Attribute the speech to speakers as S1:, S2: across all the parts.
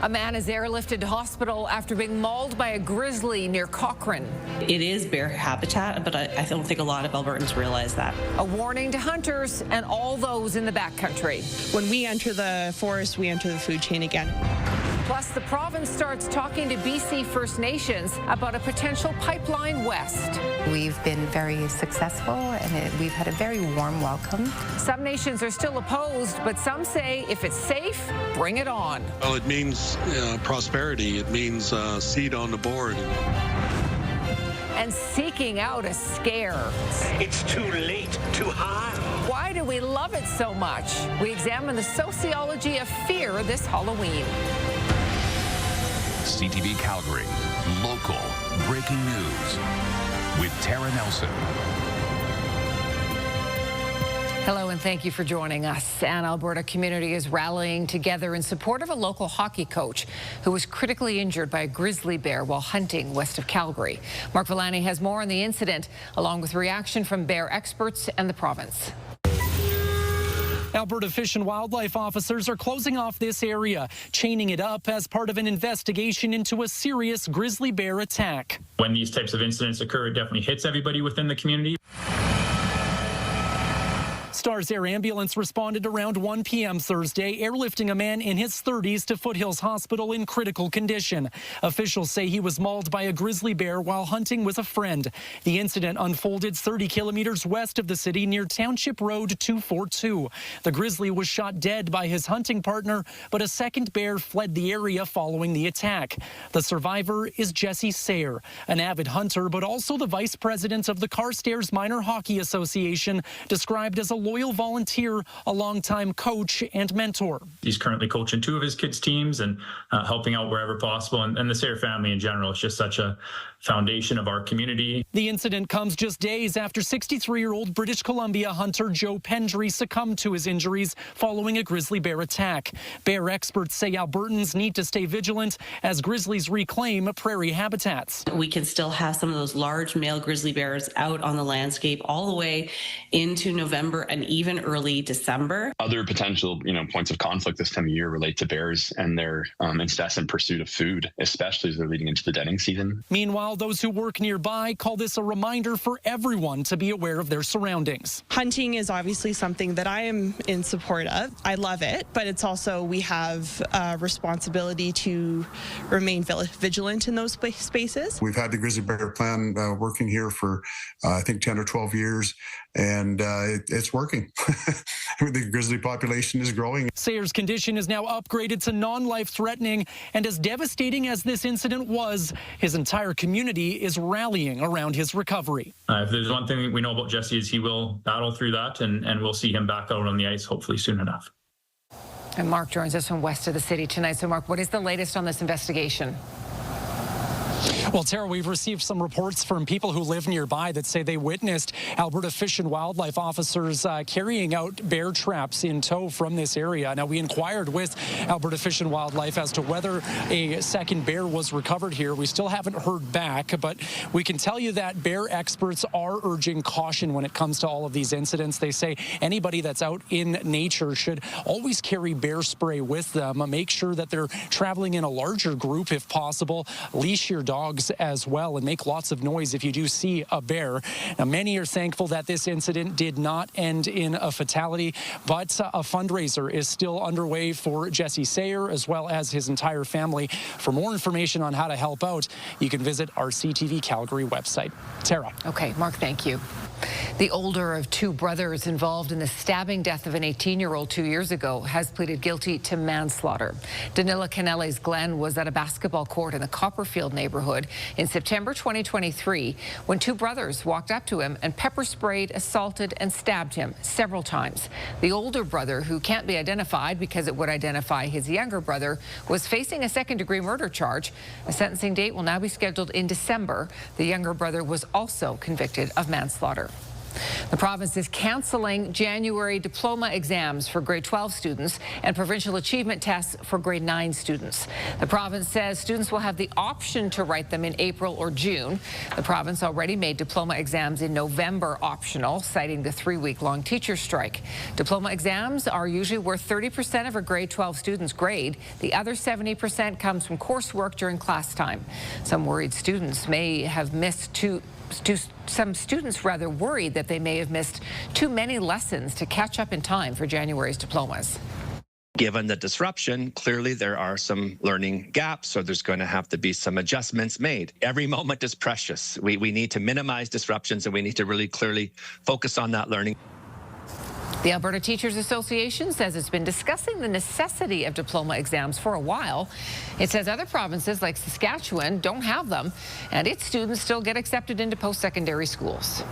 S1: A man is airlifted to hospital after being mauled by a grizzly near Cochrane.
S2: It is bear habitat, but I don't think a lot of Albertans realize that.
S1: A warning to hunters and all those in the backcountry.
S3: When we enter the forest, we enter the food chain again.
S1: Plus, the province starts talking to BC First Nations about a potential pipeline west.
S4: We've been very successful and we've had a very warm welcome.
S1: Some nations are still opposed, but some say if it's safe, bring it on.
S5: Well, it means prosperity. It means seed on the board.
S1: And seeking out a scare.
S6: It's too late to hide.
S1: Why do we love it so much? We examine the sociology of fear this Halloween.
S7: CTV Calgary, local breaking news with Tara Nelson.
S1: Hello and thank you for joining us. An Alberta community is rallying together in support of a local hockey coach who was critically injured by a grizzly bear while hunting west of Calgary. Mark Villani has more on the incident, along with reaction from bear experts and the province.
S8: Alberta Fish and Wildlife officers are closing off this area, chaining it up as part of an investigation into a serious grizzly bear attack.
S9: When these types of incidents occur, it definitely hits everybody within the community.
S8: Stars Air Ambulance responded around 1 p.m. Thursday, airlifting a man in his 30s to Foothills Hospital in critical condition. Officials say he was mauled by a grizzly bear while hunting with a friend. The incident unfolded 30 kilometers west of the city near Township Road 242. The grizzly was shot dead by his hunting partner, but a second bear fled the area following the attack. The survivor is Jesse Sayre, an avid hunter, but also the vice president of the Carstairs Minor Hockey Association, described as a loyal volunteer, a longtime coach and mentor.
S9: He's currently coaching 2 of his kids' teams and helping out wherever possible. And the Sayre family in general is just such a foundation of our community.
S8: The incident comes just days after 63-year-old British Columbia hunter Joe Pendry succumbed to his injuries following a grizzly bear attack. Bear experts say Albertans need to stay vigilant as grizzlies reclaim prairie habitats.
S2: We can still have some of those large male grizzly bears out on the landscape all the way into November and even early December.
S10: Other potential, points of conflict this time of year relate to bears and their incessant pursuit of food, especially as they're leading into the denning season.
S8: Meanwhile, those who work nearby call this a reminder for everyone to be aware of their surroundings.
S3: Hunting is obviously something that I am in support of. I love it, but it's also we have a responsibility to remain vigilant in those spaces.
S11: We've had the grizzly bear plan working here for, I think, 10 or 12 years, and it's working. The grizzly population is growing.
S8: Sayre's condition is now upgraded to non-life-threatening, and as devastating as this incident was, his entire community is rallying around his recovery.
S9: If there's one thing we know about Jesse is he will battle through that, and we'll see him back out on the ice hopefully soon enough.
S1: And Mark joins us from west of the city tonight. So Mark, what is the latest on this investigation?
S8: Well, Tara, we've received some reports from people who live nearby that say they witnessed Alberta Fish and Wildlife officers carrying out bear traps in tow from this area. Now, we inquired with Alberta Fish and Wildlife as to whether a second bear was recovered here. We still haven't heard back, but we can tell you that bear experts are urging caution when it comes to all of these incidents. They say anybody that's out in nature should always carry bear spray with them. Make sure that they're traveling in a larger group if possible. Leash your dogs as well and make lots of noise if you do see a bear. Now, many are thankful that this incident did not end in a fatality, but a fundraiser is still underway for Jesse Sayre as well as his entire family. For more information on how to help out, you can visit our CTV Calgary website. Tara.
S1: Okay, Mark, thank you. The older of 2 brothers involved in the stabbing death of an 18-year-old 2 years ago has pleaded guilty to manslaughter. Danila Canelli's Glenn was at a basketball court in the Copperfield neighborhood in September 2023 when 2 brothers walked up to him and pepper sprayed, assaulted, and stabbed him several times. The older brother, who can't be identified because it would identify his younger brother, was facing a second-degree murder charge. A sentencing date will now be scheduled in December. The younger brother was also convicted of manslaughter. The province is canceling January diploma exams for grade 12 students and provincial achievement tests for grade 9 students. The province says students will have the option to write them in April or June. The province already made diploma exams in November optional, citing the 3-week-long teacher strike. Diploma exams are usually worth 30% of a grade 12 student's grade. The other 70% comes from coursework during class time. Some worried students may have missed some students rather worried that they may have missed too many lessons to catch up in time for January's diplomas.
S12: Given the disruption, clearly there are some learning gaps, so there's going to have to be some adjustments made. Every moment is precious. We need to minimize disruptions, and we need to really clearly focus on that learning.
S1: The Alberta Teachers Association says it's been discussing the necessity of diploma exams for a while. It says other provinces like Saskatchewan don't have them, and its students still get accepted into post-secondary schools.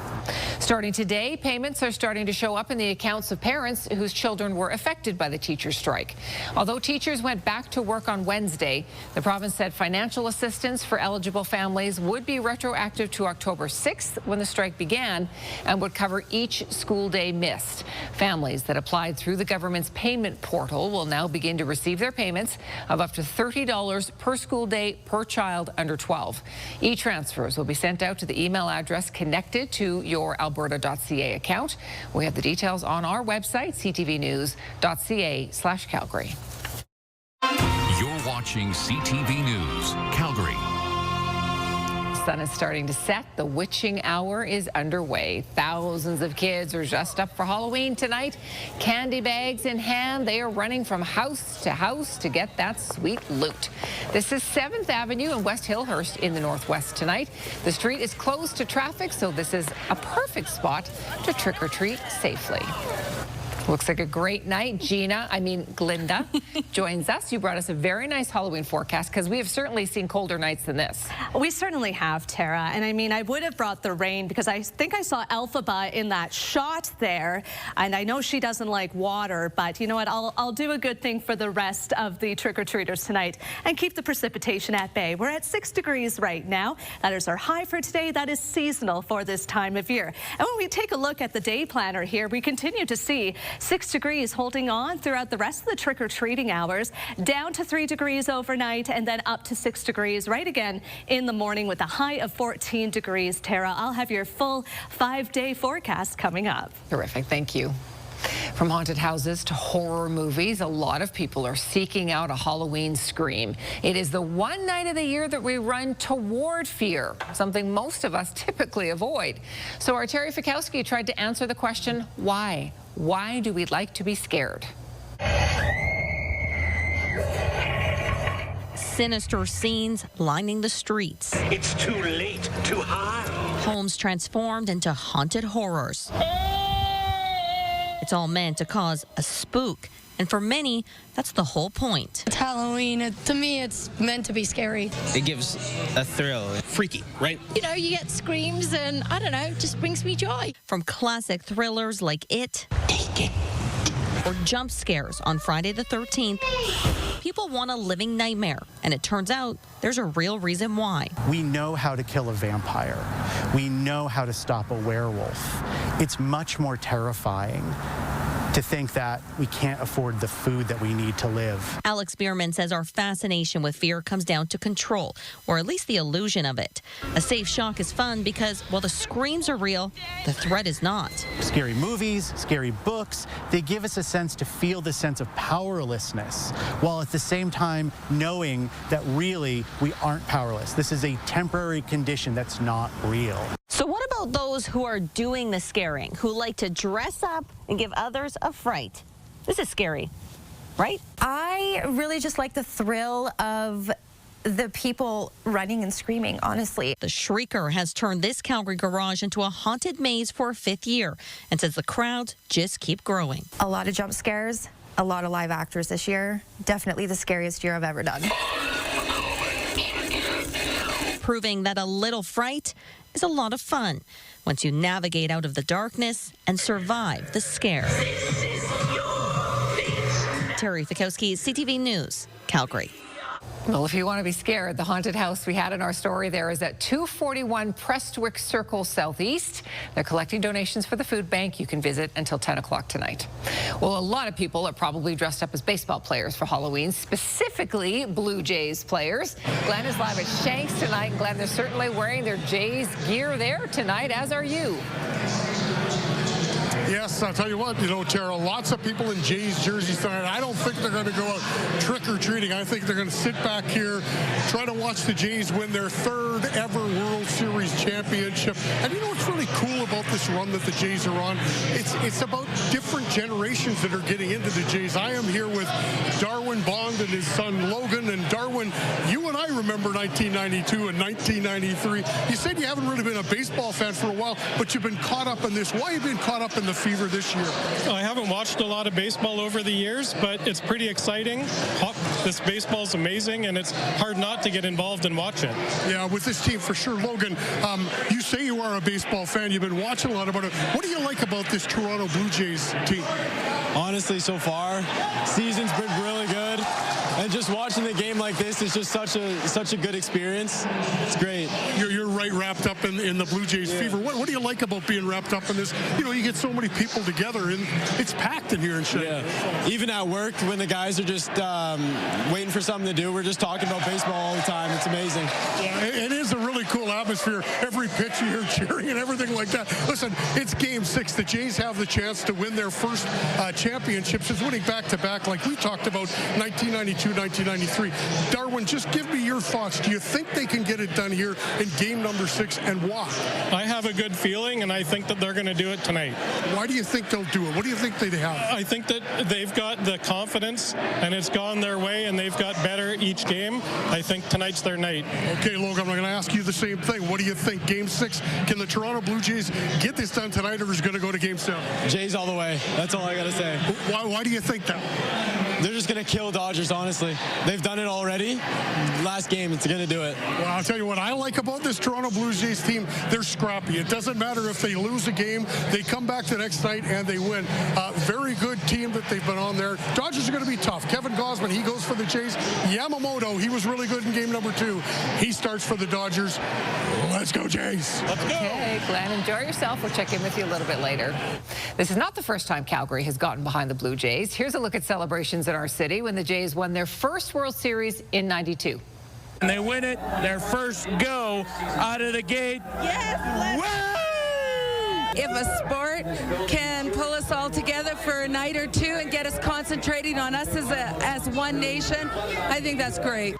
S1: Starting today, payments are starting to show up in the accounts of parents whose children were affected by the teacher strike. Although teachers went back to work on Wednesday, the province said financial assistance for eligible families would be retroactive to October 6th when the strike began and would cover each school day missed. Families that applied through the government's payment portal will now begin to receive their payments of up to $30 per school day per child under 12. E-transfers will be sent out to the email address connected to your alberta.ca account. We have the details on our website, ctvnews.ca/Calgary.
S7: You're watching CTV News, Calgary.
S1: The sun is starting to set. The witching hour is underway. Thousands of kids are dressed up for Halloween tonight. Candy bags in hand, they are running from house to get that sweet loot. This is 7th Avenue and West Hillhurst in the Northwest tonight. The street is closed to traffic, so this is a perfect spot to trick-or-treat safely. Looks like a great night. Glinda joins us. You brought us a very nice Halloween forecast because we have certainly seen colder nights than this.
S13: We certainly have, Tara. And I mean, I would have brought the rain because I think I saw Elphaba in that shot there. And I know she doesn't like water, but you know what? I'll do a good thing for the rest of the trick-or-treaters tonight and keep the precipitation at bay. We're at 6 degrees right now. That is our high for today. That is seasonal for this time of year. And when we take a look at the day planner here, we continue to see 6 degrees holding on throughout the rest of the trick-or-treating hours, down to 3 degrees overnight, and then up to 6 degrees right again in the morning with a high of 14 degrees. Tara, I'll have your full 5-day forecast coming up.
S1: Terrific. Thank you. From haunted houses to horror movies, a lot of people are seeking out a Halloween scream. It is the one night of the year that we run toward fear, something most of us typically avoid. So our Terry Fikowski tried to answer the question, why? Why do we like to be scared?
S14: Sinister scenes lining the streets.
S6: It's too late to hide.
S14: Homes transformed into haunted horrors. It's all meant to cause a spook. And for many, that's the whole point.
S15: It's Halloween. To me, it's meant to be scary.
S16: It gives a thrill. Freaky, right?
S17: You know, you get screams and, I don't know, it just brings me joy.
S14: From classic thrillers like It, or jump scares on Friday the 13th, people want a living nightmare. And it turns out there's a real reason why.
S18: We know how to kill a vampire. We know how to stop a werewolf. It's much more terrifying to think that we can't afford the food that we need to live.
S14: Alex Bierman says our fascination with fear comes down to control, or at least the illusion of it. A safe shock is fun because while the screams are real, the threat is not.
S18: Scary movies, scary books, they give us a sense to feel the sense of powerlessness, while at the same time knowing that really we aren't powerless. This is a temporary condition that's not real.
S14: So what about those who are doing the scaring, who like to dress up and give others a fright? This is scary, right?
S19: I really just like the thrill of the people running and screaming, honestly.
S14: The Shrieker has turned this Calgary garage into a haunted maze for a 5th year and says the crowds just keep growing.
S19: A lot of jump scares, a lot of live actors this year. Definitely the scariest year I've ever done.
S14: Proving that a little fright is a lot of fun once you navigate out of the darkness and survive the scare. Terry Fikowski, CTV News, Calgary.
S1: Well, if you want to be scared, the haunted house we had in our story there is at 241 Prestwick Circle Southeast. They're collecting donations for the food bank. You can visit until 10 o'clock tonight. Well, a lot of people are probably dressed up as baseball players for Halloween, specifically Blue Jays players. Glenn is live at Shanks tonight. Glenn, they're certainly wearing their Jays gear there tonight, as are you.
S20: Yes, I'll tell you what, Tara, lots of people in Jays jerseys tonight. I don't think they're going to go out trick-or-treating. I think they're going to sit back here, try to watch the Jays win their third ever World Series championship. And you know what's really cool about this run that the Jays are on? It's about different generations that are getting into the Jays. I am here with Darwin Bond and his son Logan. And Darwin, you and I remember 1992 and 1993. You said you haven't really been a baseball fan for a while, but you've been caught up in this. Why have you been caught up in the fever this year?
S21: I haven't watched a lot of baseball over the years, but it's pretty exciting. This baseball is amazing, and it's hard not to get involved and watch it.
S20: Yeah, with this team for sure. Logan, you say you are a baseball fan. You've been watching a lot about it. What do you like about this Toronto Blue Jays team?
S22: Honestly, so far, season's been really good. And just watching the game like this is just such a good experience. It's great.
S20: You're right wrapped up in the Blue Jays fever. What do you like about being wrapped up in this? You get so many people together, and it's packed in here in Shanghai.
S22: Yeah. Even at work, when the guys are just waiting for something to do, we're just talking about baseball all the time. It's amazing.
S20: Yeah. It is a really cool atmosphere. Every pitch you hear cheering and everything like that. Listen, it's Game 6. The Jays have the chance to win their first championship since winning back-to-back, like we talked about, 1992, 1993. Darwin, just give me your thoughts. Do you think they can get it done here in game number 6, and why?
S21: I have a good feeling, and I think that they're going to do it tonight.
S20: Why do you think they'll do it? What do you think they have?
S21: I think that they've got the confidence, and it's gone their way, and they've got better each game. I think tonight's their night.
S20: Okay, Logan, I'm going to ask you the same thing. What do you think? Game 6, can the Toronto Blue Jays get this done tonight, or is it going to go to Game 7?
S22: Jays all the way. That's all I got to say.
S20: Why do you think that?
S22: They're just going to kill Dodgers, honestly. They've done it already. Last game, it's going to do it.
S20: Well, I'll tell you what I like about this Toronto Blue Jays team. They're scrappy. It doesn't matter if they lose a game. They come back the next night and they win. Very good team that they've been on there. Dodgers are going to be tough. Kevin Gausman, he goes for the Jays. Yamamoto, he was really good in game number 2. He starts for the Dodgers. Let's go, Jays.
S21: Let's go.
S1: Okay, Glenn, enjoy yourself. We'll check in with you a little bit later. This is not the first time Calgary has gotten behind the Blue Jays. Here's a look at celebrations in our city when the Jays won their first World Series in '92.
S6: And they win it, their first go out of the gate.
S23: Yes, if a sport can pull us all together for a night or two and get us concentrating on us as one nation, I think that's great.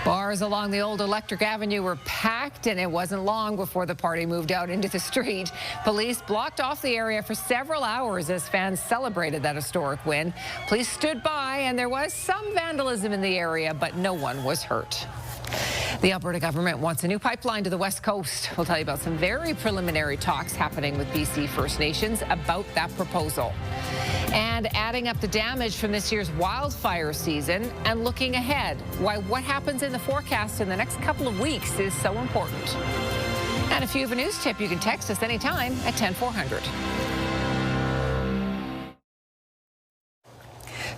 S1: Bars along the old Electric Avenue were packed, and it wasn't long before the party moved out into the street. Police blocked off the area for several hours as fans celebrated that historic win. Police stood by, and there was some vandalism in the area, but no one was hurt. The Alberta government wants a new pipeline to the West Coast. We'll tell you about some very preliminary talks happening with BC First Nations about that proposal. And adding up the damage from this year's wildfire season and looking ahead, why what happens in the forecast in the next couple of weeks is so important. And if you have a news tip, you can text us anytime at 10400.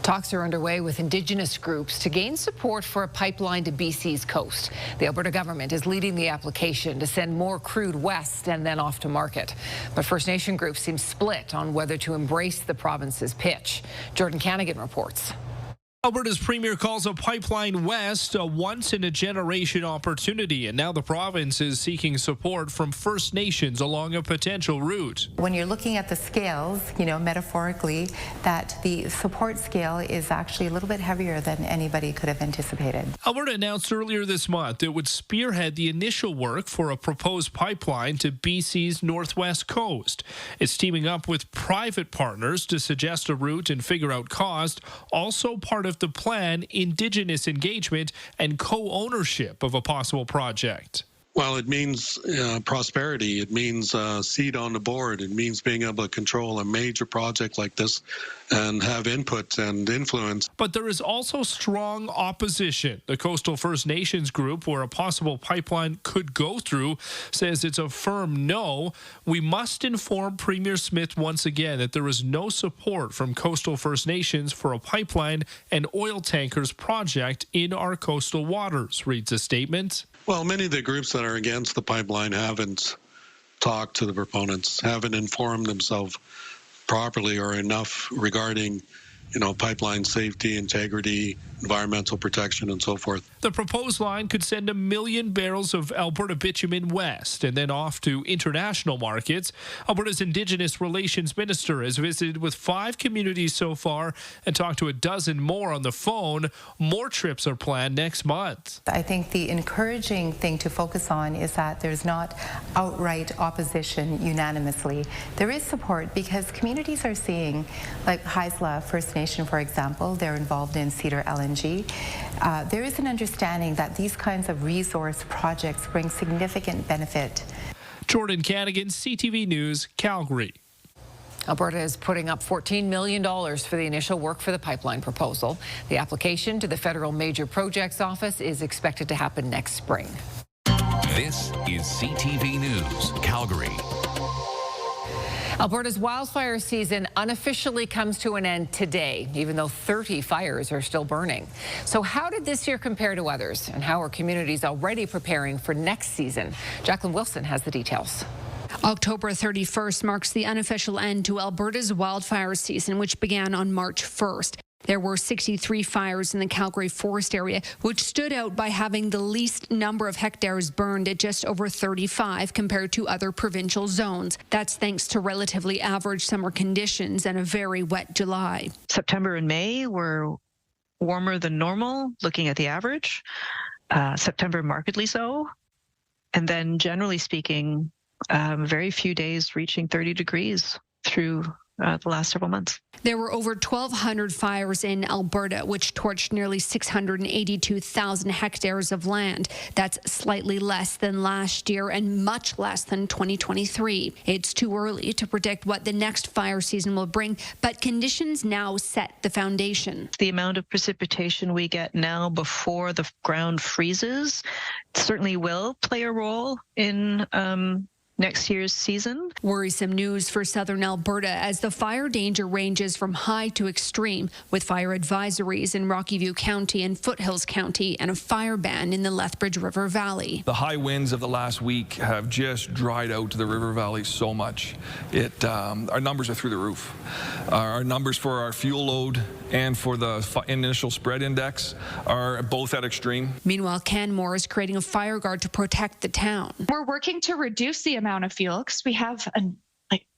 S1: Talks are underway with Indigenous groups to gain support for a pipeline to BC's coast. The Alberta government is leading the application to send more crude west and then off to market. But First Nation groups seem split on whether to embrace the province's pitch. Jordan Canagan reports.
S24: Alberta's premier calls a pipeline west a once-in-a-generation opportunity, and now the province is seeking support from First Nations along a potential route.
S4: When you're looking at the scales, metaphorically, that the support scale is actually a little bit heavier than anybody could have anticipated.
S24: Alberta announced earlier this month it would spearhead the initial work for a proposed pipeline to BC's northwest coast. It's teaming up with private partners to suggest a route and figure out cost, also part of the plan, Indigenous engagement and co-ownership of a possible project.
S2: Well, it means prosperity. It means seat on the board. It means being able to control a major project like this and have input and influence.
S24: But there is also strong opposition. The Coastal First Nations group, where a possible pipeline could go through, says it's a firm no. We must inform Premier Smith once again that there is no support from Coastal First Nations for a pipeline and oil tankers project in our coastal waters, reads a statement.
S2: Well, many of the groups that are against the pipeline haven't talked to the proponents, haven't informed themselves properly or enough regarding, pipeline safety, integrity, environmental protection, and so forth.
S24: The proposed line could send 1 million barrels of Alberta bitumen west and then off to international markets. Alberta's Indigenous Relations Minister has visited with 5 communities so far and talked to a dozen more on the phone. More trips are planned next month.
S4: I think the encouraging thing to focus on is that there's not outright opposition unanimously. There is support because communities are seeing, like Haisla First Nation, for example, they're involved in Cedar LNG. There is an understanding that these kinds of resource projects bring significant benefit.
S24: Jordan Canigan, CTV News, Calgary.
S1: Alberta is putting up $14 million for the initial work for the pipeline proposal. The application to the Federal Major Projects Office is expected to happen next spring.
S7: This is CTV News, Calgary.
S1: Alberta's wildfire season unofficially comes to an end today, even though 30 fires are still burning. So how did this year compare to others, and how are communities already preparing for next season? Jacqueline Wilson has the details.
S3: October 31st marks the unofficial end to Alberta's wildfire season, which began on March 1st. There were 63 fires in the Calgary forest area, which stood out by having the least number of hectares burned at just over 35 compared to other provincial zones. That's thanks to relatively average summer conditions and a very wet July.
S5: September and May were warmer than normal, looking at the average. September markedly so. And then generally speaking, very few days reaching 30 degrees through the last several months.
S3: There were over 1,200 fires in Alberta, which torched nearly 682,000 hectares of land. That's slightly less than last year and much less than 2023. It's too early to predict what the next fire season will bring, but conditions now set the foundation.
S5: The amount of precipitation we get now before the ground freezes certainly will play a role in next year's season.
S3: Worrisome news for southern Alberta as the fire danger ranges from high to extreme, with fire advisories in Rocky View County and Foothills County and a fire ban in the Lethbridge River Valley.
S10: The high winds of the last week have just dried out the river valley so much. Our numbers are through the roof. Our numbers for our fuel load and for the initial spread index are both at extreme.
S3: Meanwhile, Canmore is creating a fire guard to protect the town.
S25: We're working to reduce the amount of fuel because we have an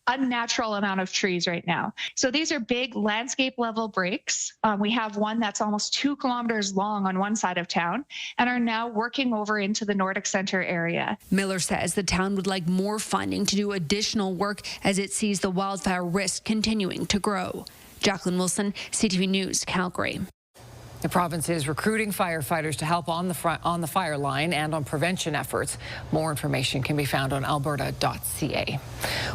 S25: unnatural amount of trees right now. So these are big landscape level breaks. We have one that's almost 2 kilometers long on one side of town and are now working over into the Nordic Centre area.
S3: Miller says the town would like more funding to do additional work as it sees the wildfire risk continuing to grow. Jacqueline Wilson, CTV News, Calgary.
S1: The province is recruiting firefighters to help on the fire line and on prevention efforts. More information can be found on alberta.ca.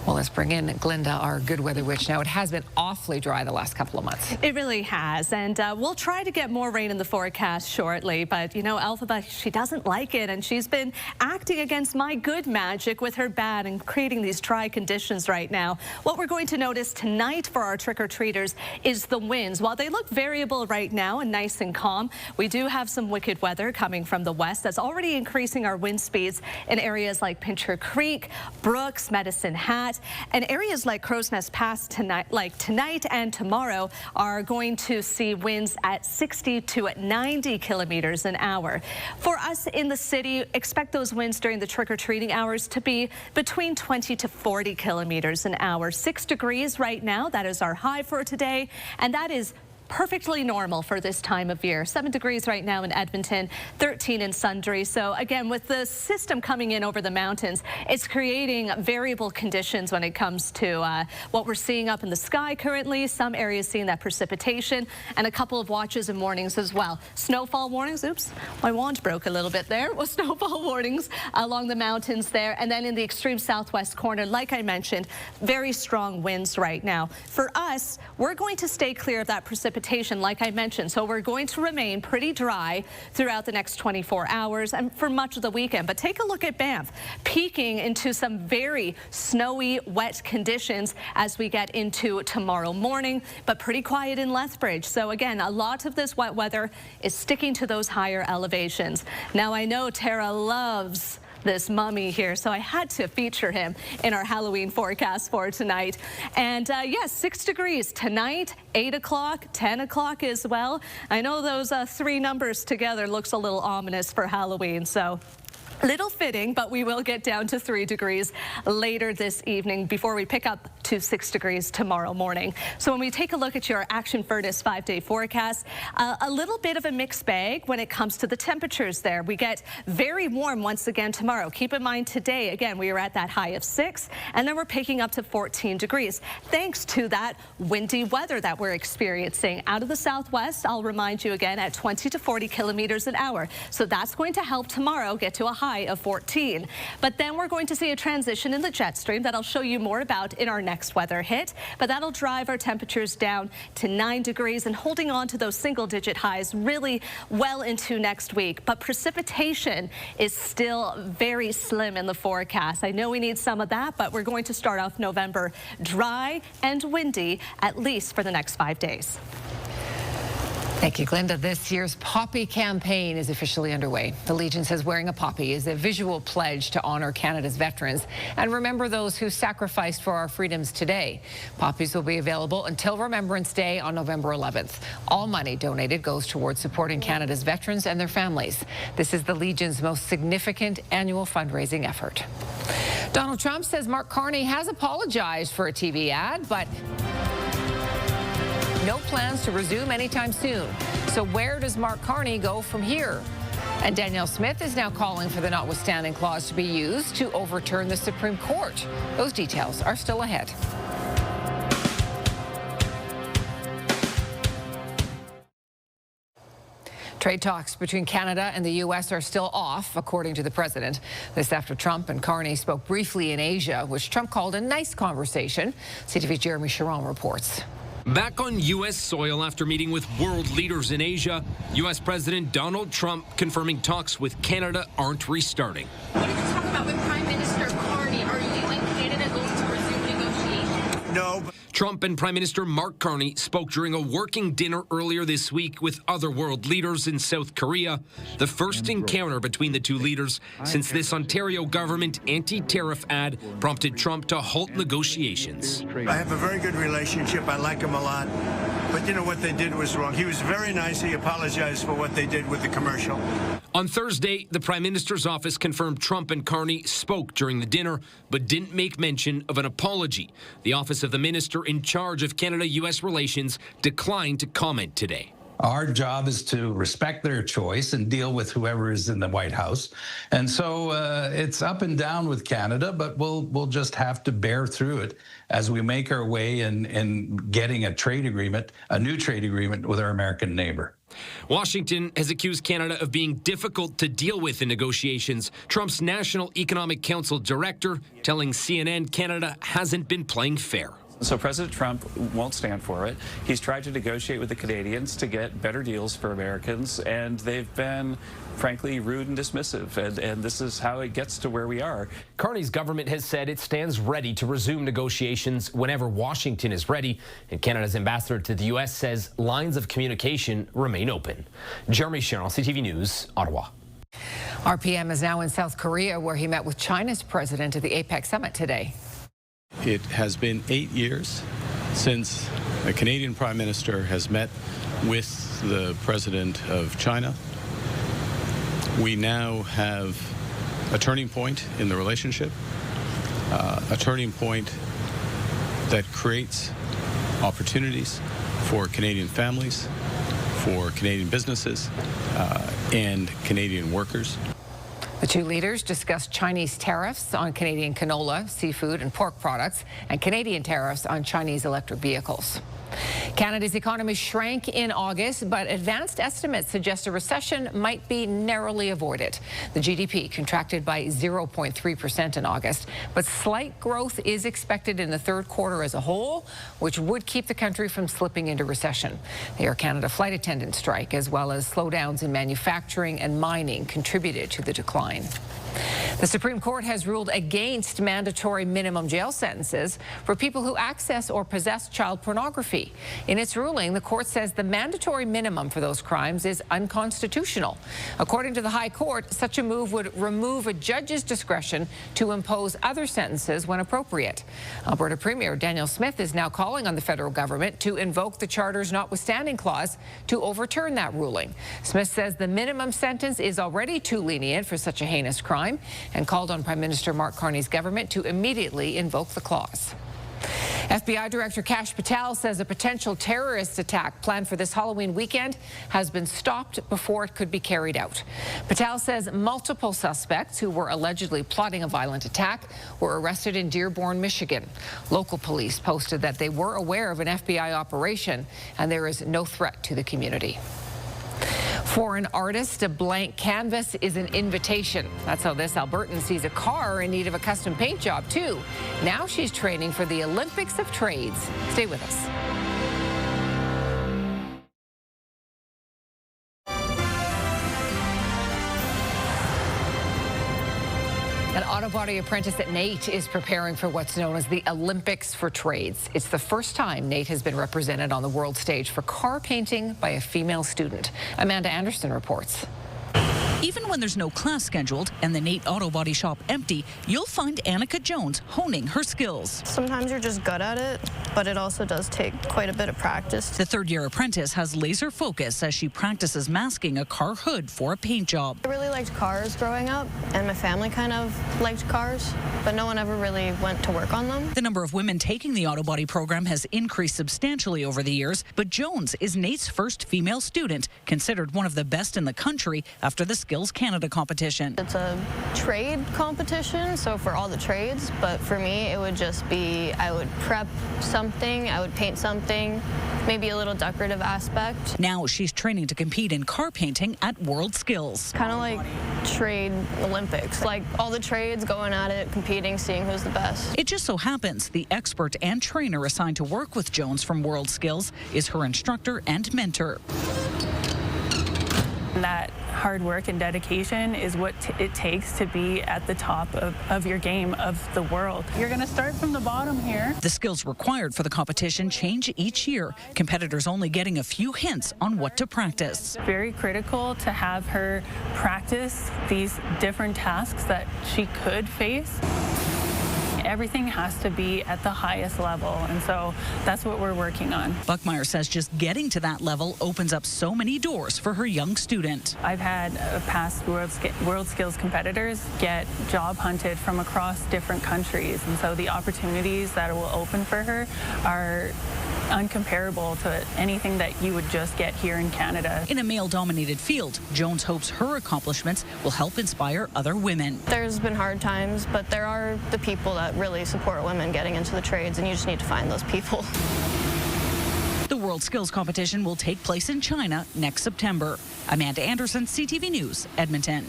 S1: Well, let's bring in Glinda, our good weather witch. Now, it has been awfully dry the last couple of months.
S13: It really has, and we'll try to get more rain in the forecast shortly, but Alphaba, she doesn't like it, and she's been acting against my good magic with her bad and creating these dry conditions right now. What we're going to notice tonight for our trick-or-treaters is the winds. While they look variable right now and nice and calm, we do have some wicked weather coming from the west that's already increasing our wind speeds in areas like Pincher Creek, Brooks, Medicine Hat, and areas like Crow's Nest Pass tonight and tomorrow are going to see winds at 60 to 90 kilometers an hour. For us in the city, expect those winds during the trick-or-treating hours to be between 20 to 40 kilometers an hour. 6 degrees right now, that is our high for today, and that is perfectly normal for this time of year. 7 degrees right now in Edmonton, 13 in Sundre. So again, with the system coming in over the mountains, it's creating variable conditions when it comes to what we're seeing up in the sky currently. Some areas seeing that precipitation and a couple of watches and warnings as well. Snowfall warnings. Oops, my wand broke a little bit there. Well, snowfall warnings along the mountains there. And then in the extreme southwest corner, like I mentioned, very strong winds right now. For us, we're going to stay clear of that precipitation, like I mentioned. So we're going to remain pretty dry throughout the next 24 hours and for much of the weekend. But take a look at Banff, peaking into some very snowy, wet conditions as we get into tomorrow morning, but pretty quiet in Lethbridge. So again, a lot of this wet weather is sticking to those higher elevations. Now, I know Tara loves this mummy here, so I had to feature him in our Halloween forecast for tonight. And yes, 6 degrees tonight, 8 o'clock, 10 o'clock as well. I know those 3 numbers together looks a little ominous for Halloween, so little fitting, but we will get down to 3 degrees later this evening before we pick up to 6 degrees tomorrow morning. So when we take a look at your Action Furnace 5-day forecast, a little bit of a mixed bag when it comes to the temperatures there. We get very warm once again tomorrow. Keep in mind today, again, we are at that high of 6, and then we're picking up to 14 degrees thanks to that windy weather that we're experiencing out of the southwest. I'll remind you again at 20 to 40 kilometers an hour. So that's going to help tomorrow get to a high of 14. But then we're going to see a transition in the jet stream that I'll show you more about in our next weather hit. But that'll drive our temperatures down to 9 degrees and holding on to those single-digit highs really well into next week. But precipitation is still very slim in the forecast. I know we need some of that, but we're going to start off November dry and windy, at least for the next 5 days.
S1: Thank you, Glinda. This year's Poppy campaign is officially underway. The Legion says wearing a poppy is a visual pledge to honor Canada's veterans and remember those who sacrificed for our freedoms today. Poppies will be available until Remembrance Day on November 11th. All money donated goes towards supporting Canada's veterans and their families. This is the Legion's most significant annual fundraising effort. Donald Trump says Mark Carney has apologized for a TV ad, but no plans to resume anytime soon. So where does Mark Carney go from here? And Danielle Smith is now calling for the notwithstanding clause to be used to overturn the Supreme Court. Those details are still ahead. Trade talks between Canada and the U.S. are still off, according to the president. This after Trump and Carney spoke briefly in Asia, which Trump called a nice conversation. CTV's Jeremy Sharon reports.
S8: Back on U.S. soil after meeting with world leaders in Asia, U.S. President Donald Trump confirming talks with Canada aren't restarting.
S9: What did you talk about with Prime Minister Carney? Are you and Canada going to resume negotiations?
S8: No. Trump and Prime Minister Mark Carney spoke during a working dinner earlier this week with other world leaders in South Korea, the first encounter between the two leaders since this Ontario government anti-tariff ad prompted Trump to halt negotiations.
S11: I have a very good relationship. I like him a lot. But you know what they did was wrong. He was very nice. He apologized for what they did with the commercial.
S8: On Thursday, the Prime Minister's office confirmed Trump and Carney spoke during the dinner, but didn't make mention of an apology. The Office of the Minister in charge of Canada-U.S. relations declined to comment today.
S12: Our job is to respect their choice and deal with whoever is in the White House. And so it's up and down with Canada, but we'll just have to bear through it as we make our way in getting a trade agreement, a new trade agreement with our American neighbor.
S8: Washington has accused Canada of being difficult to deal with in negotiations. Trump's National Economic Council director telling CNN Canada hasn't been playing fair.
S15: So President Trump won't stand for it. He's tried to negotiate with the Canadians to get better deals for Americans, and they've been, frankly, rude and dismissive. And this is how it gets to where we are.
S8: Carney's government has said it stands ready to resume negotiations whenever Washington is ready, and Canada's ambassador to the U.S. says lines of communication remain open. Jeremy Sharon, CTV News, Ottawa.
S1: Our PM is now in South Korea, where he met with China's president at the APEC summit today.
S26: It has been 8 years since a Canadian Prime Minister has met with the President of China. We now have a turning point in the relationship, a turning point that creates opportunities for Canadian families, for Canadian businesses, and Canadian workers.
S1: The two leaders discussed Chinese tariffs on Canadian canola, seafood, and pork products, and Canadian tariffs on Chinese electric vehicles. Canada's economy shrank in August, but advanced estimates suggest a recession might be narrowly avoided. The GDP contracted by 0.3% in August, but slight growth is expected in the third quarter as a whole, which would keep the country from slipping into recession. The Air Canada flight attendant strike, as well as slowdowns in manufacturing and mining, contributed to the decline. The Supreme Court has ruled against mandatory minimum jail sentences for people who access or possess child pornography. In its ruling, the court says the mandatory minimum for those crimes is unconstitutional. According to the High Court, such a move would remove a judge's discretion to impose other sentences when appropriate. Alberta Premier Daniel Smith is now calling on the federal government to invoke the Charter's notwithstanding clause to overturn that ruling. Smith says the minimum sentence is already too lenient for such a heinous crime, and called on Prime Minister Mark Carney's government to immediately invoke the clause. FBI Director Kash Patel says a potential terrorist attack planned for this Halloween weekend has been stopped before it could be carried out. Patel says multiple suspects who were allegedly plotting a violent attack were arrested in Dearborn, Michigan. Local police posted that they were aware of an FBI operation and there is no threat to the community. For an artist, a blank canvas is an invitation. That's how this Albertan sees a car in need of a custom paint job, too. Now she's training for the Olympics of Trades. Stay with us. An auto body apprentice at NAIT is preparing for what's known as the Olympics for Trades. It's the first time NAIT has been represented on the world stage for car painting by a female student. Amanda Anderson reports.
S14: Even when there's no class scheduled and the NAIT auto body shop empty, you'll find Annika Jones honing her skills.
S16: Sometimes you're just good at it, but it also does take quite a bit of practice.
S14: The third-year apprentice has laser focus as she practices masking a car hood for a paint job.
S16: I really liked cars growing up, and my family kind of liked cars, but no one ever really went to work on them.
S14: The number of women taking the auto body program has increased substantially over the years, but Jones is NAIT's first female student, considered one of the best in the country after the Skills Canada competition.
S16: It's a trade competition, so for all the trades, but for me it would just be I would prep something, I would paint something, maybe a little decorative aspect.
S14: Now she's training to compete in car painting at World Skills.
S16: Kind of like trade Olympics, like all the trades going at it, competing, seeing who's the best.
S14: It just so happens the expert and trainer assigned to work with Jones from World Skills is her instructor and mentor.
S17: That hard work and dedication is what it takes to be at the top of your game of the world. You're going to start from the bottom here.
S14: The skills required for the competition change each year, competitors only getting a few hints on what to practice.
S17: Very critical to have her practice these different tasks that she could face. Everything has to be at the highest level, and so that's what we're working on.
S14: Buckmeyer says just getting to that level opens up so many doors for her young student.
S17: I've had past World Skills competitors get job hunted from across different countries, and so the opportunities that it will open for her are uncomparable to anything that you would just get here in Canada.
S14: In a male-dominated field, Jones hopes her accomplishments will help inspire other women.
S16: There's been hard times, but there are the people that really support women getting into the trades, and you just need to find those people.
S14: The World Skills competition will take place in China next September. Amanda Anderson, CTV News, Edmonton.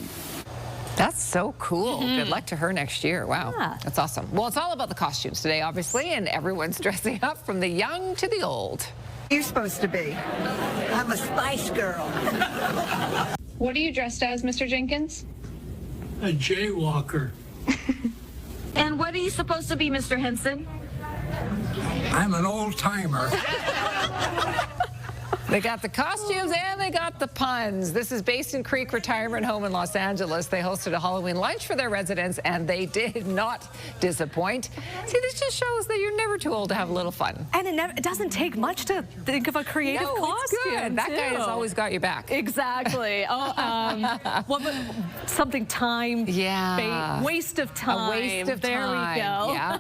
S1: That's so cool. Good luck to her next year. Wow. Yeah. That's awesome. Well, it's all about the costumes today, obviously, and everyone's dressing up from the young to the old.
S18: You're supposed to be. I'm a Spice Girl.
S9: What are you dressed as, Mr. Jenkins?
S18: A jaywalker.
S9: And what are you supposed to be, Mr. Henson?
S18: I'm an old timer.
S1: They got the costumes and they got the puns. This is Basin Creek Retirement Home in Los Angeles. They hosted a Halloween lunch for their residents, and they did not disappoint. See, this just shows that you're never too old to have a little fun.
S13: And it doesn't take much to think of a creative costume.
S1: It's good. That guy has always got your back.
S13: Exactly. Something time.
S1: Yeah.
S13: Waste of time.
S1: A waste of
S13: there
S1: time.
S13: We go.
S1: Yeah.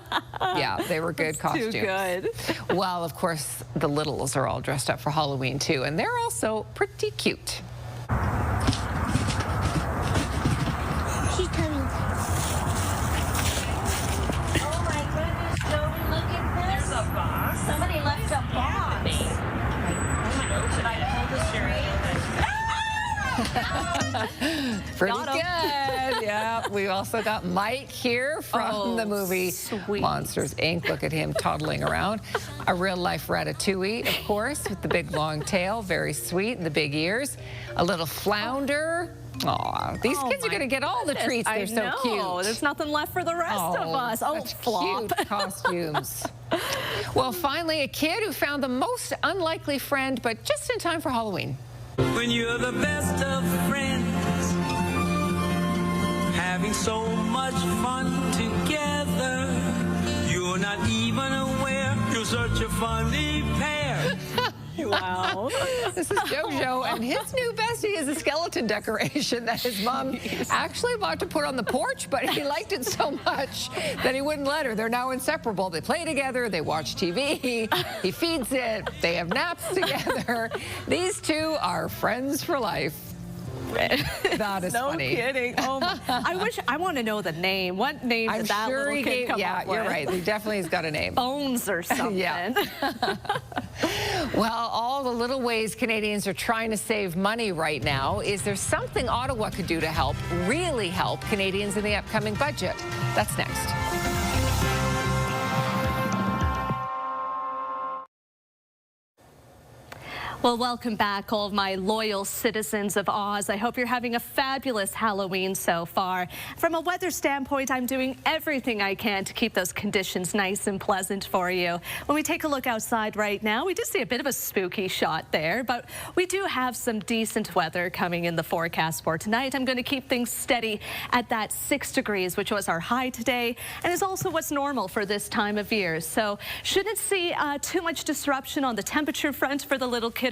S1: Yeah, they were good costumes.
S13: Too good.
S1: Well, of course, the littles are all dressed up for Halloween too, and they're also pretty cute.
S6: She's coming. Oh my goodness, Joey, look at this. There's a box. Somebody left a box. Should I hold this
S1: Pretty good. Yeah, we also got Mike here from the movie Monsters, Inc. Look at him toddling around. A real-life ratatouille, of course, with the big long tail, very sweet, and the big ears. A little flounder. Aw, these kids are going to get all the treats. They're so cute.
S13: There's nothing left for the rest of us. Oh, flop.
S1: Cute costumes. Well, finally, a kid who found the most unlikely friend, but just in time for Halloween.
S19: When you're the best of friends, having so much fun together, you're not even aware you're such a funny pair.
S13: Wow.
S1: This is JoJo, and his new bestie is a skeleton decoration that his mom actually bought to put on the porch, but he liked it so much that he wouldn't let her. They're now inseparable. They play together. They watch TV. He feeds it. They have naps together. These two are friends for life. That is funny.
S13: No kidding. Oh, I want to know the name. What name did that little kid come up with?
S1: You're right. He definitely has got a name.
S13: Bones or something.
S1: Yeah. Well, all the little ways Canadians are trying to save money right now. Is there something Ottawa could do to help, really help Canadians in the upcoming budget? That's next.
S13: Well, welcome back, all of my loyal citizens of Oz. I hope you're having a fabulous Halloween so far. From a weather standpoint, I'm doing everything I can to keep those conditions nice and pleasant for you. When we take a look outside right now, we did see a bit of a spooky shot there, but we do have some decent weather coming in the forecast for tonight. I'm going to keep things steady at that 6 degrees, which was our high today, and is also what's normal for this time of year. So shouldn't see too much disruption on the temperature front for the little kiddos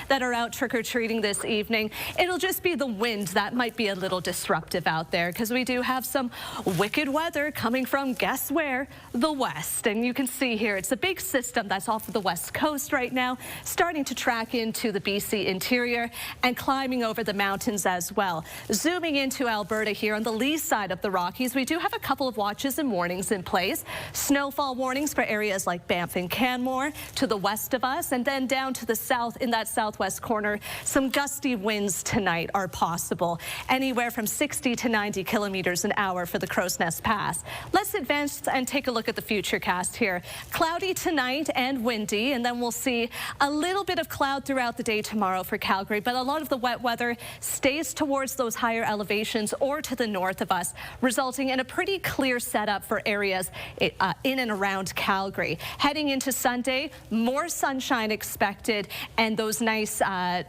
S13: that are out trick-or-treating this evening. It'll just be the wind that might be a little disruptive out there, because we do have some wicked weather coming from, guess where? The west. And you can see here, it's a big system that's off of the west coast right now, starting to track into the BC interior and climbing over the mountains as well. Zooming into Alberta here on the lee side of the Rockies, we do have a couple of watches and warnings in place. Snowfall warnings for areas like Banff and Canmore to the west of us, and then down to the south in that southwest corner. Some gusty winds tonight are possible, anywhere from 60 to 90 kilometers an hour for the Crow's Nest Pass. Let's advance and take a look at the futurecast here. Cloudy tonight and windy, and then we'll see a little bit of cloud throughout the day tomorrow for Calgary, but a lot of the wet weather stays towards those higher elevations or to the north of us, resulting in a pretty clear setup for areas in and around Calgary. Heading into Sunday, more sunshine expected, and those nice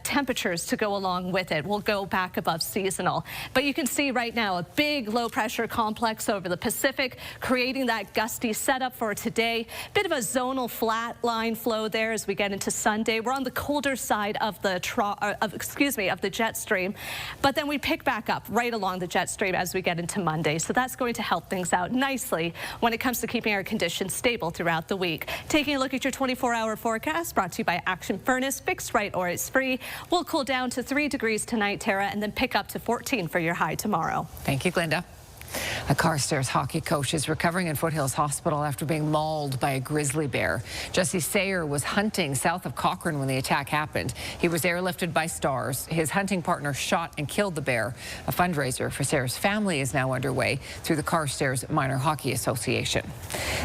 S13: temperatures to go along with it will go back above seasonal. But you can see right now a big low pressure complex over the Pacific, creating that gusty setup for today. Bit of a zonal flat line flow there as we get into Sunday. We're on the colder side of the jet stream, but then we pick back up right along the jet stream as we get into Monday. So that's going to help things out nicely when it comes to keeping our conditions stable throughout the week. Taking a look at your 24-hour forecast, brought to you by Action Furnace. Fixed right or it's free. We'll cool down to 3 degrees tonight, Tara, and then pick up to 14 for your high tomorrow.
S1: Thank you, Glenda. A Carstairs hockey coach is recovering in Foothills Hospital after being mauled by a grizzly bear. Jesse Sayer was hunting south of Cochrane when the attack happened. He was airlifted by Stars. His hunting partner shot and killed the bear. A fundraiser for Sayer's family is now underway through the Carstairs Minor Hockey Association.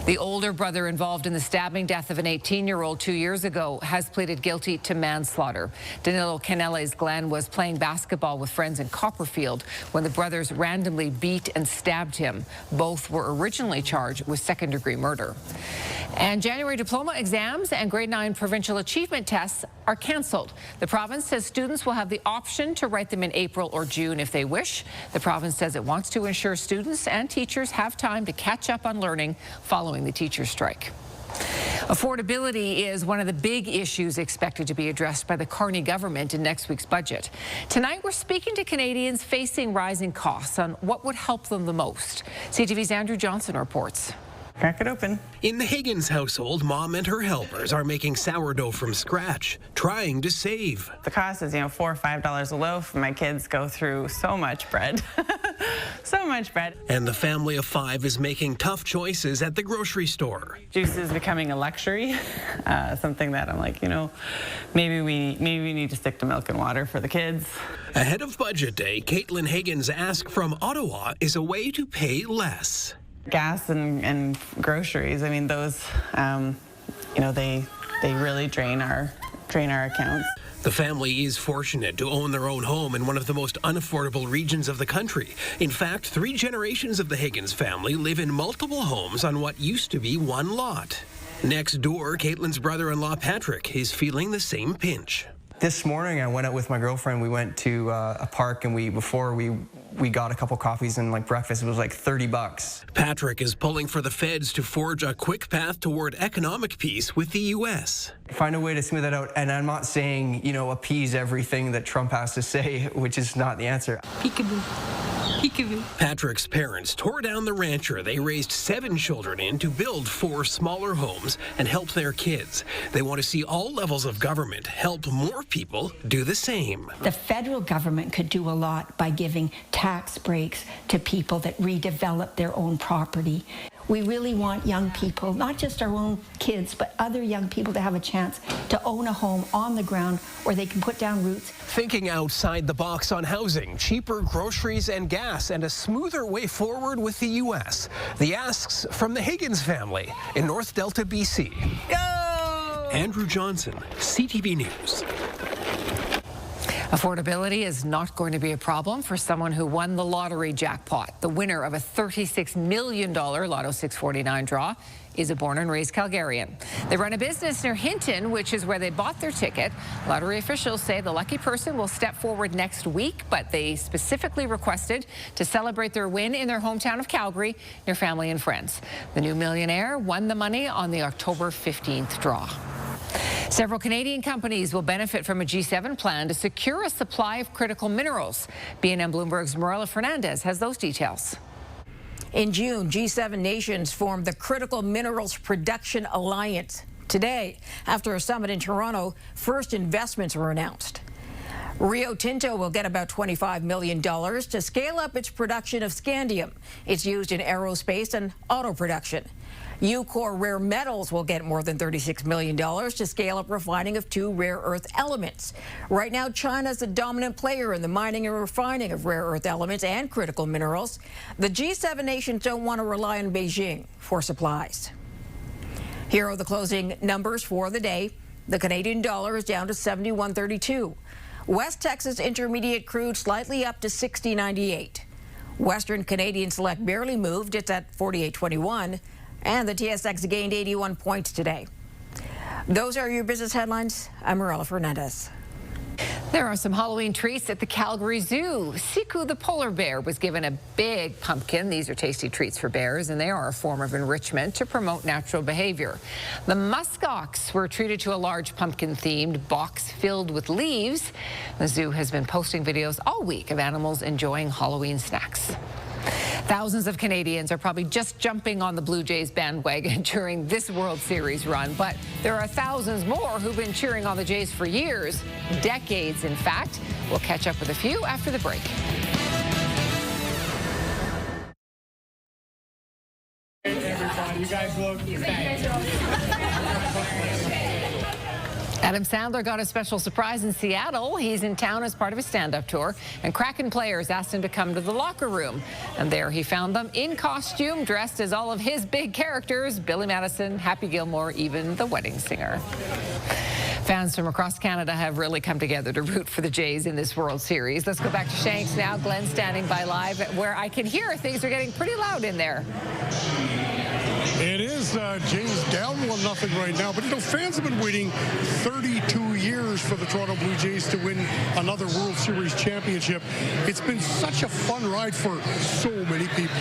S1: The older brother involved in the stabbing death of an 18-year-old 2 years ago has pleaded guilty to manslaughter. Danilo Canelli's Glenn was playing basketball with friends in Copperfield when the brothers randomly beat and stabbed stabbed him. Both were originally charged with second-degree murder. And January diploma exams and grade 9 provincial achievement tests are cancelled. The province says students will have the option to write them in April or June if they wish. The province says it wants to ensure students and teachers have time to catch up on learning following the teacher strike. Affordability is one of the big issues expected to be addressed by the Carney government in next week's budget. Tonight, we're speaking to Canadians facing rising costs on what would help them the most. CTV's Andrew Johnson reports.
S2: Crack it open.
S4: In the Higgins household, Mom and her helpers are making sourdough from scratch, trying to save.
S2: The cost is, $4 or $5 a loaf. My kids go through so much bread. So much bread.
S4: And the family of 5 is making tough choices at the grocery store.
S2: Juice is becoming a luxury, something that I'm like, maybe we need to stick to milk and water for the kids.
S4: Ahead of budget day, Caitlin Higgins' ask from Ottawa is a way to pay less.
S2: Gas and groceries, those, they really drain our accounts.
S4: The family is fortunate to own their own home in one of the most unaffordable regions of the country. In fact, 3 generations of the Higgins family live in multiple homes on what used to be one lot. Next door, Caitlin's brother-in-law Patrick is feeling the same pinch.
S20: This morning I went out with my girlfriend. We went to a park and before we got a couple coffees and breakfast. It was like $30.
S4: Patrick is pulling for the feds to forge a quick path toward economic peace with the U.S.
S20: Find a way to smooth that out. And I'm not saying, appease everything that Trump has to say, which is not the answer.
S4: Peekaboo. Peekaboo. Patrick's parents tore down the rancher they raised 7 children in to build 4 smaller homes and help their kids. They want to see all levels of government help more people do the same.
S21: The federal government could do a lot by giving tax breaks to people that redevelop their own property. We really want young people, not just our own kids, but other young people to have a chance to own a home on the ground where they can put down roots.
S4: Thinking outside the box on housing, cheaper groceries and gas, and a smoother way forward with the U.S. The asks from the Higgins family in North Delta, BC. Go! Andrew Johnson, CTV News.
S1: Affordability is not going to be a problem for someone who won the lottery jackpot. The winner of a $36 million Lotto 649 draw is a born and raised Calgarian. They run a business near Hinton, which is where they bought their ticket. Lottery officials say the lucky person will step forward next week, but they specifically requested to celebrate their win in their hometown of Calgary near family and friends. The new millionaire won the money on the October 15th draw. Several Canadian companies will benefit from a G7 plan to secure a supply of critical minerals. BNN Bloomberg's Marilla Fernandez has those details.
S22: In June, G7 nations formed the Critical Minerals Production Alliance. Today, after a summit in Toronto, first investments were announced. Rio Tinto will get about $25 million to scale up its production of scandium. It's used in aerospace and auto production. Ucore Rare Metals will get more than $36 million to scale up refining of 2 rare earth elements. Right now, China is the dominant player in the mining and refining of rare earth elements and critical minerals. The G7 nations don't want to rely on Beijing for supplies. Here are the closing numbers for the day. The Canadian dollar is down to 71.32. West Texas Intermediate crude slightly up to 60.98. Western Canadian Select barely moved. It's at 48.21. And the TSX gained 81 points today. Those are your business headlines. I'm Marilla Fernandez.
S1: There are some Halloween treats at the Calgary Zoo. Siku the polar bear was given a big pumpkin. These are tasty treats for bears, and they are a form of enrichment to promote natural behavior. The muskox were treated to a large pumpkin-themed box filled with leaves. The zoo has been posting videos all week of animals enjoying Halloween snacks. Thousands of Canadians are probably just jumping on the Blue Jays bandwagon during this World Series run, but there are thousands more who've been cheering on the Jays for years, decades, in fact. We'll catch up with a few after the break.
S23: Hey, everybody, you guys look
S1: Adam Sandler got a special surprise in Seattle. He's in town as part of a stand-up tour, and Kraken players asked him to come to the locker room. And there he found them in costume, dressed as all of his big characters, Billy Madison, Happy Gilmore, even the wedding singer. Fans from across Canada have really come together to root for the Jays in this World Series. Let's go back to Shanks now. Glenn standing by live, where I can hear things are getting pretty loud in there.
S23: It is Jays down 1-0 right now, but fans have been waiting 32 years for the Toronto Blue Jays to win another World Series championship. It's been such a fun ride for so many people.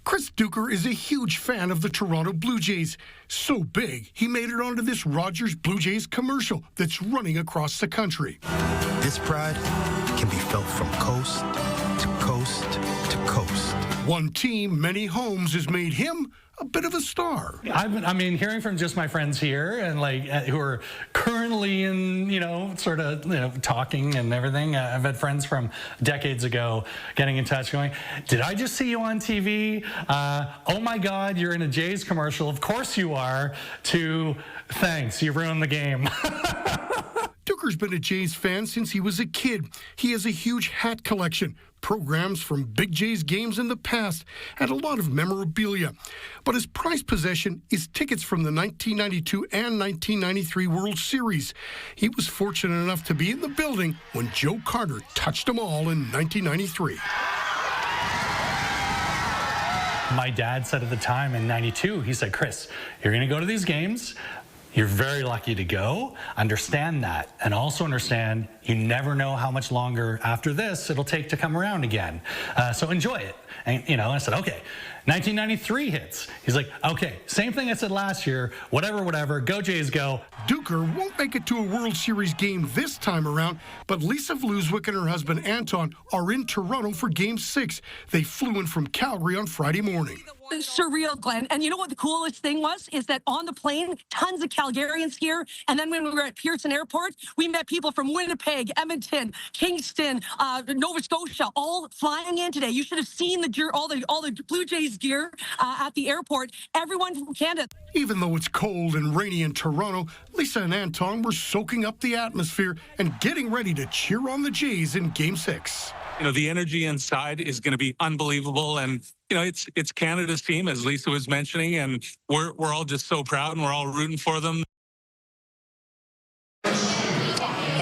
S3: Chris Duker is a huge fan of the Toronto Blue Jays. So big, he made it onto this Rogers Blue Jays commercial that's running across the country.
S5: This pride can be felt from coast to coast to coast.
S3: One team, many homes, has made him a bit of a star.
S7: Hearing from just my friends here and who are currently in, talking and everything. I've had friends from decades ago getting in touch going, did I just see you on TV? Oh my God, you're in a Jays commercial. Of course you are. To thanks, you ruined the game.
S3: Duker's been a Jays fan since he was a kid. He has a huge hat collection, programs from Big Jays games in the past, and a lot of memorabilia. But his prized possession is tickets from the 1992 and 1993 World Series. He was fortunate enough to be in the building when Joe Carter touched them all in 1993.
S7: My dad said at the time in '92, he said, Chris, you're going to go to these games. You're very lucky to go. Understand that. And also understand you never know how much longer after this it'll take to come around again. So enjoy it. And, I said, okay. 1993 hits. He's like, okay, same thing I said last year. Whatever. Go Jays, go.
S3: Duker won't make it to a World Series game this time around, but Lisa Vluswick and her husband Anton are in Toronto for Game 6. They flew in from Calgary on Friday morning.
S10: Surreal, Glenn. And you know what the coolest thing was? Is that on the plane, tons of Calgarians here. And then when we were at Pearson Airport, we met people from Winnipeg, Edmonton, Kingston, Nova Scotia, all flying in today. You should have seen the gear, all the Blue Jays gear at the airport. Everyone from Canada.
S3: Even though it's cold and rainy in Toronto, Lisa and Anton were soaking up the atmosphere and getting ready to cheer on the Jays in Game 6.
S24: The energy inside is going to be unbelievable. And, it's Canada's team, as Lisa was mentioning, and we're all just so proud and we're all rooting for them.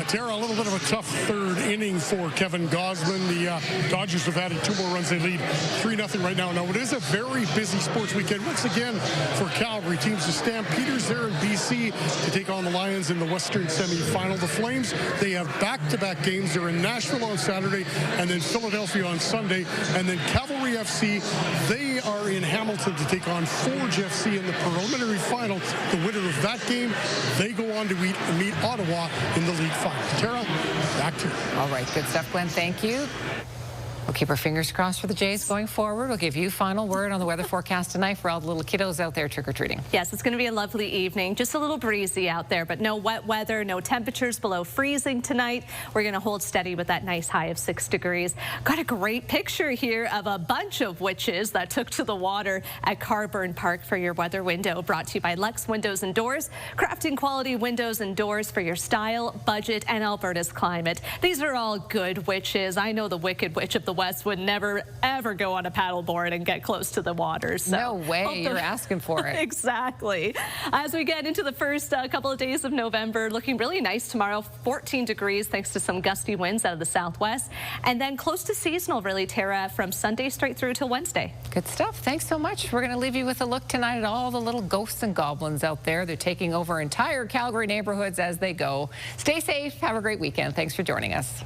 S23: Tara, a little bit of a tough third inning for Kevin Gausman. The Dodgers have added 2 more runs. They lead 3-0 right now. Now, it is a very busy sports weekend once again for Calgary. Teams, the Stampeders there in BC to take on the Lions in the Western semifinal. The Flames, they have back-to-back games. They're in Nashville on Saturday and then Philadelphia on Sunday. And then Cavalry FC, they are in Hamilton to take on Forge FC in the preliminary final. The winner of that game, they go on to meet Ottawa in the league final. Tara, back to you.
S1: All right, good stuff, Glenn. Thank you. We'll keep our fingers crossed for the Jays going forward. We'll give you final word on the weather forecast tonight for all the little kiddos out there trick-or-treating.
S13: Yes, it's going to be a lovely evening. Just a little breezy out there, but no wet weather, no temperatures below freezing tonight. We're going to hold steady with that nice high of 6 degrees. Got a great picture here of a bunch of witches that took to the water at Carburn Park for your weather window. Brought to you by Lex Windows and Doors, crafting quality windows and doors for your style, budget, and Alberta's climate. These are all good witches. I know the Wicked Witch of the West would never, ever go on a paddleboard and get close to the water. So.
S1: No way. You're asking for it.
S13: Exactly. As we get into the first couple of days of November, looking really nice tomorrow. 14 degrees thanks to some gusty winds out of the southwest. And then close to seasonal, really, Tara, from Sunday straight through till Wednesday.
S1: Good stuff. Thanks so much. We're going to leave you with a look tonight at all the little ghosts and goblins out there. They're taking over entire Calgary neighborhoods as they go. Stay safe. Have a great weekend. Thanks for joining us.